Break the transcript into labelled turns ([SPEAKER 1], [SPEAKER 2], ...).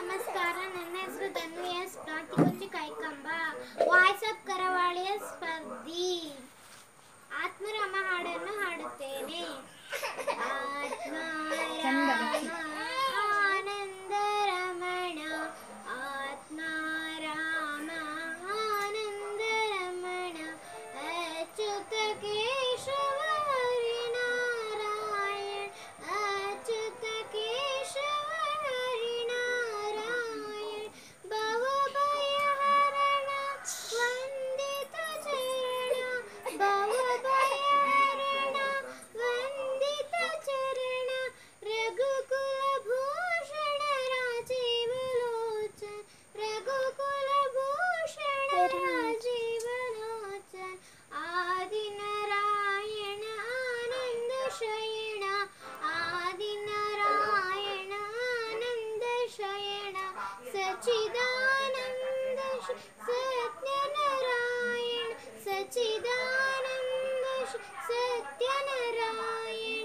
[SPEAKER 1] ನಮಸ್ಕಾರ. ನನ್ನ ಹೆಸರು ಧನ್ವಿ ಎಸ್. ಪ್ರಾಂತಿಕುಂಚಿ ಕೈಕಂಬ. ವಾಟ್ಸಪ್ ಕರಾವಳಿಯ ಸ್ಪರ್ಧಿ. ಆತ್ಮರಾಮ ಹಾಡನ್ನು ಹಾಡುತ್ತೇನೆ. ಆತ್ಮಾರಾಮ ಆನಂದ ರಮಣ, ಆತ್ಮಾರಾಮ ಆನಂದ ರಮಣ, ಅಚ್ಯುತ ಕೇಶವ ಹರಿ ನಾರಾಯಣ, ಅಚ್ಯುತ ಕೇಶವ ಹರಿ ನಾರಾಯಣ, ಭವಭಯಹರಣ ವಂದಿತ ಚರಣ, ಭವಭಯಹರಣ ವಂದಿತ ಚರಣ, ರಘುಕುಲ ಭೂಷಣ ರಾಜೀವ ಲೋಚನ, ರಘುಕುಲ ಭೂಷಣ ರಾಜೀವ ಲೋಚನ, ಆದಿನಾರಾಯಣ ಆನಂದ ಶಯನ, ಆದಿನಾರಾಯಣ ಆನಂದ ಶಯನ, ಸಚ್ಚಿದಾನಂದ ಸತ್ಯನಾರಾಯಣ, ಸಚ್ಚಿದಾನಂದ ಸತ್ಯನಾರಾಯಣ.